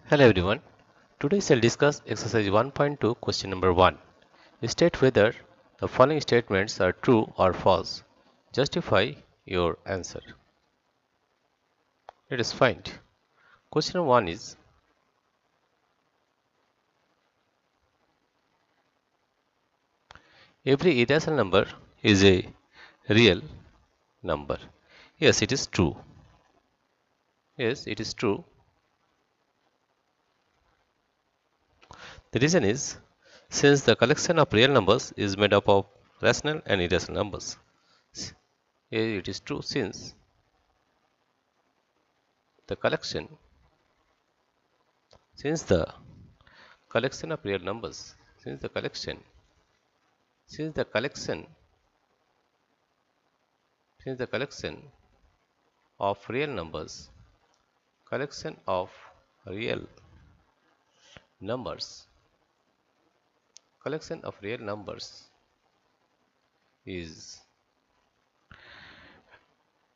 Hello everyone. Today I'll discuss exercise 1.2 question number 1. State whether the following statements are true or false. Justify your answer. Let us find. Question number 1 is every irrational number is a real number. Yes, it is true. Yes, it is true. The reason is since the collection of real numbers is made up of rational and irrational numbers. Here it is true since the collection since the collection of real numbers since the collection since the collection since the of real numbers collection of real numbers collection of real numbers is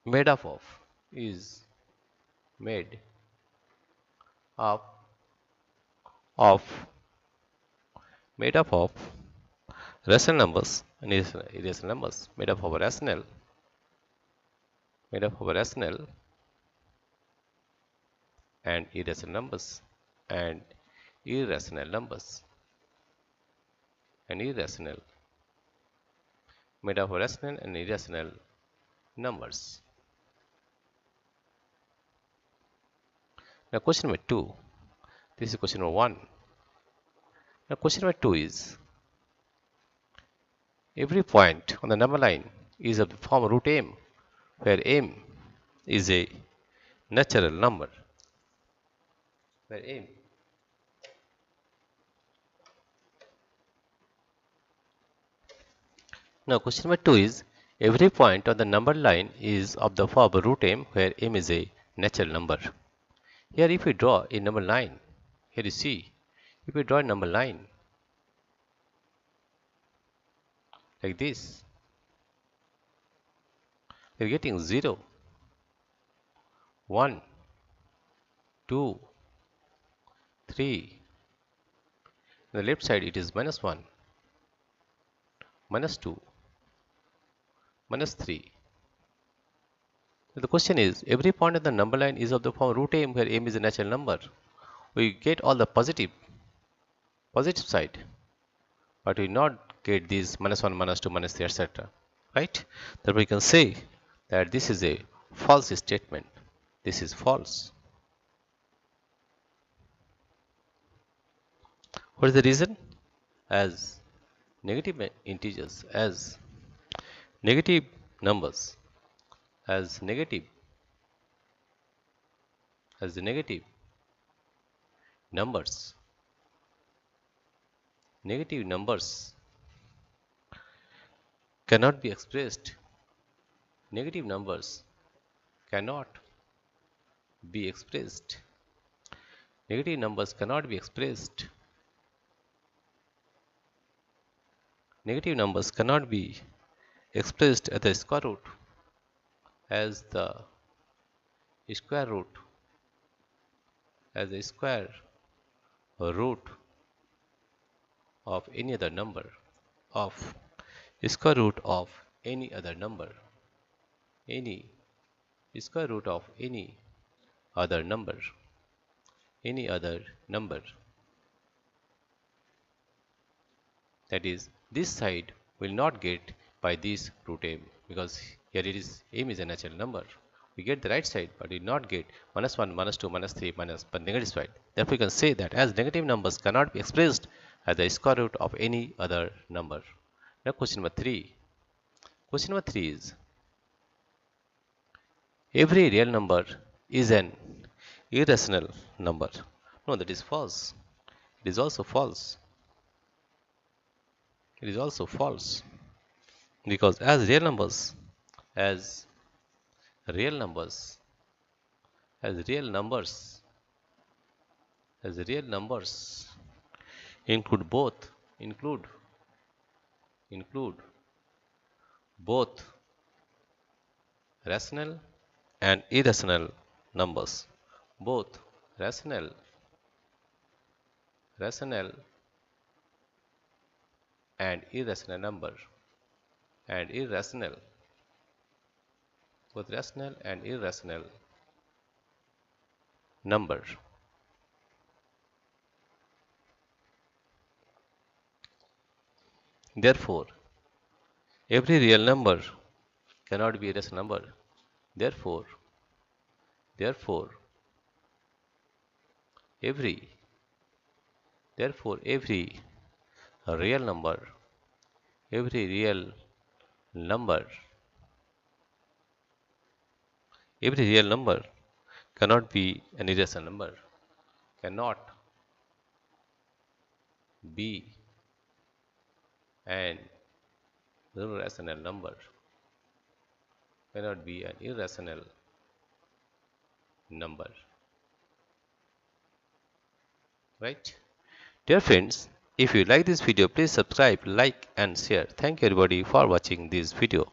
made up of is made up of made up of rational numbers and irrational numbers made up of rational and irrational numbers and irrational numbers and irrational made up of rational and irrational numbers. Now question number 2. This is question number 1. Now question number 2 is every point on the number line is of the form root m, where m is a natural number. Where m Now question number 2 is every point on the number line is of the form root m, where m is a natural number. Here if we draw a number line, here you see, if we draw a number line like this, we are getting 0, 1, 2, 3. On the left side it is minus 1, minus 2, minus 3. So the question is every point on the number line is of the form root m, where m is a natural number. We get all the positive side, but we not get these minus 1, minus 2, minus 3, etc. Right? Therefore we can say that this is a false statement. This is false. What is the reason? As negative integers, as negative numbers, as the negative numbers cannot be expressed. Negative numbers cannot be expressed. Negative numbers cannot be expressed. Negative numbers cannot be expressed as the square root, as the square root, as the square root of any other number, of square root of any other number, any square root of any other number, any other number. That is, this side will not get by this root m, because here it is m is a natural number. We get the right side, but we not get minus 1, minus 2, minus 3, minus but negative side. Therefore, we can say that as negative numbers cannot be expressed as the square root of any other number. Now question number 3. Question number 3 is every real number is an irrational number. No, that is false. It is also false. It is also false, because as real numbers include both rational and irrational numbers, both rational rational and irrational number, and irrational, both rational and irrational number. Therefore, every real number cannot be a rational number. Therefore, therefore, every, every real number, every real number, every real number cannot be an irrational number, cannot be an irrational number, cannot be an irrational number, right? Dear friends, if you like this video, please subscribe, like and share. Thank you everybody for watching this video.